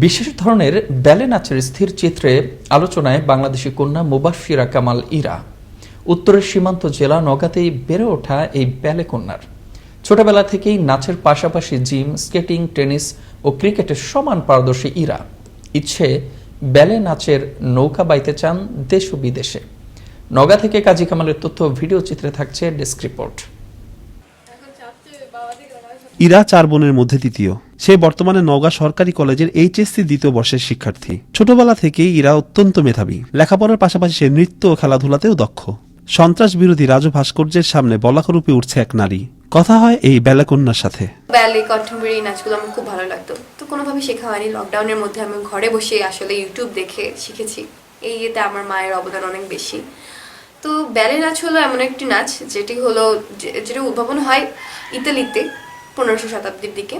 বিশেষ ধরনের ব্যালে নাচের স্থির চিত্রে আলোচনায় বাংলাদেশি কন্যা মুবাশশিরা কামাল ইরা। উত্তরের সীমান্ত জেলা নওগাঁতেই বেড়ে ওঠা এই ব্যালে কন্যার ছোটবেলা থেকেই নাচের পাশাপাশি জিম, স্কেটিং, টেনিস ও ক্রিকেটে সমান পারদর্শী ইরা। ইচ্ছে ব্যালে নাচের নৌকা বাইতে চান দেশ ও বিদেশে। নওগাঁ থেকে কাজী কামালের তথ্য ভিডিও চিত্রে থাকছে ডেস্ক রিপোর্ট। ইরা 4 বোনের মধ্যে তৃতীয়। সে বর্তমানে নওগাঁ সরকারি কলেজের এইচএসসি দ্বিতীয় বর্ষের শিক্ষার্থী। ছোটবেলা থেকেই ইরা অত্যন্ত মেধাবী। লেখাপড়ার পাশাপাশি সে নৃত্য ও খেলাধুলাতেও দক্ষ। সন্ত্রাস বিরোধী রাজু ভাস্কর্যের সামনে বলাকরূপে উঠছে এক নারী। কথা হয় এই ব্যালে কন্যার সাথে। ব্যালে কন্টেম্পোরারি নাচগুলো আমার খুব ভালো লাগতো, তো কোনোভাবে শেখা হয়নি। লকডাউনের মধ্যে আমি ঘরে বসে আসলে ইউটিউব দেখে শিখেছি। এই ইয়েতে আমার মায়ের অবদান অনেক বেশি। তো ব্যালে নাচ হলো এমন একটি নাচ যেটা উদ্ভাবন হয় ইতালিতে 1500 শতাব্দীর দিকে।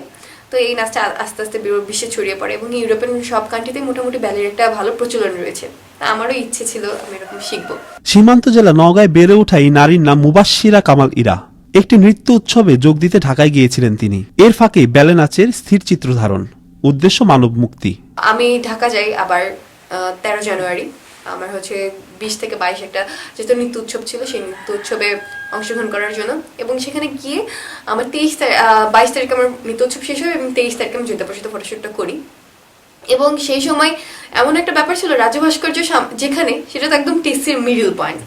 তো এই নাচটা আস্তে আস্তে বিশ্বে ছড়িয়ে পড়ে এবং ইউরোপের সব কান্ট্রিতে মোটামুটি ব্যালের একটা ভালো প্রচলন রয়েছে। আমারও ইচ্ছে ছিল আমি এরকম শিখবো। সীমান্ত জেলা নওগাঁয় বেড়ে ওঠা এই নারীর নাম মুবাশশিরা কামাল ইরা। একটি নৃত্য উৎসবে যোগ দিতে ঢাকায় গিয়েছিলেন তিনি। এর ফাঁকে ব্যালে নাচের স্থির চিত্র ধারণ, উদ্দেশ্য মানব মুক্তি। আমি ঢাকা যাই আবার 13 জানুয়ারি। আমার 20 থেকে 22 একটা যেহেতু নৃত্য উৎসব ছিল, সেই নৃত্য উৎসবে অংশগ্রহণ করার জন্য। এবং সেখানে গিয়ে আমার 22 তারিখে আমার নৃত্য উৎসব শেষ হয় এবং 23 তারিখে আমি জয়িতা সাথে ফটোশ্যুটটা করি। এবং সেই সময় এমন একটা ব্যাপার ছিল, রাজু ভাস্কর্য যেখানে, সেটা তো একদম টিসির মিডল পয়েন্ট।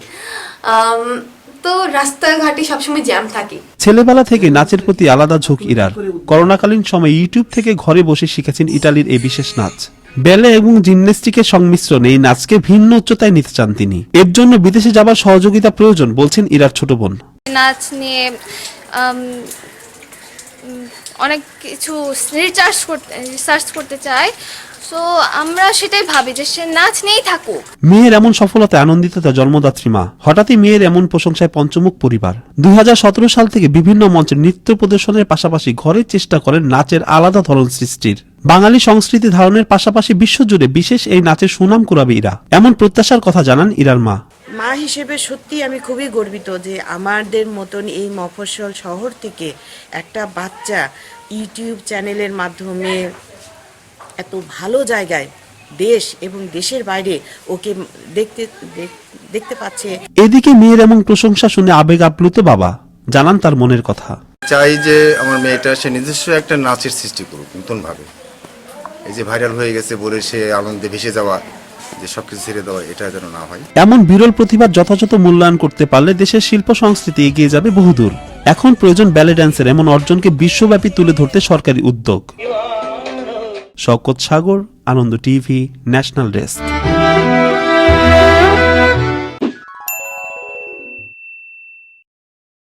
তো রাস্তাঘাটে সবসময় জ্যাম থাকে। ছেলেবেলা থেকে নাচের প্রতি আলাদা ঝোঁক ইরার। করোনাকালীন সময় ইউটিউব থেকে ঘরে বসে শিখেছেন ইটালির এই বিশেষ নাচ। ব্যালে এবং জিমন্যাস্টিকের সংমিশ্রণে এই নাচকে ভিন্ন উচ্চতায় নিতে চান তিনি। এর জন্য বিদেশে যাবার সহযোগিতা প্রয়োজন বলছেন ইরার ছোট বোন। নাচ নিয়ে অনেক কিছু রিসার্চ করতে চাই, সো আমরা সেটাই ভাবি যে সে নাচ নিয়েই থাকুক। মেয়ের এমন সফলতায় আনন্দিত তার জন্মদাত্রী মা। হঠাৎই মেয়ের এমন প্রশংসায় পঞ্চমুখ পরিবার। 2017 সাল থেকে বিভিন্ন মঞ্চে নৃত্য প্রদর্শনের পাশাপাশি ঘরে চেষ্টা করেন নাচের আলাদা ধরন সৃষ্টির। বাঙালি সংস্কৃতি ধারণের পাশাপাশি বিশ্বজুড়ে বিশেষ এই নাচের সুনাম কুড়াবে ইরা, এমন প্রত্যাশার কথা জানান ইরার মা। মা হিসেবে সত্যি আমি খুবই গর্বিত যে আমাদের মতন এই মফস্বল শহর থেকে একটা বাচ্চা ইউটিউব চ্যানেলের মাধ্যমে এত ভালো জায়গায় দেশ এবং দেশের বাইরে ওকে দেখতে পাচ্ছে। এদিকে মেয়ের এমন প্রশংসা শুনে আবেগ আপ্লুত বাবা জানান তার মনের কথা। চাই যে আমার মেয়েটা সে নিজস্ব একটা নাচের সৃষ্টি করুক নতুন ভাবে। এই যে ভাইরাল হয়ে গেছে বলে সে আনন্দে ভেসে যাওয়া, যে সবকিছু ছেড়ে দেওয়া, এটা যেন না হয়। এমন বিরল প্রতিভার যথাযথ মূল্যায়ন করতে পারলে দেশের শিল্প সংস্কৃতি এগিয়ে যাবে বহুদূর। এখন প্রয়োজন ব্যালে ড্যান্সের এমন অর্জনকে বিশ্বব্যাপী তুলে ধরতে সরকারি উদ্যোগ। শওকত সাগর, আনন্দ টিভি, ন্যাশনাল ডেস্ক।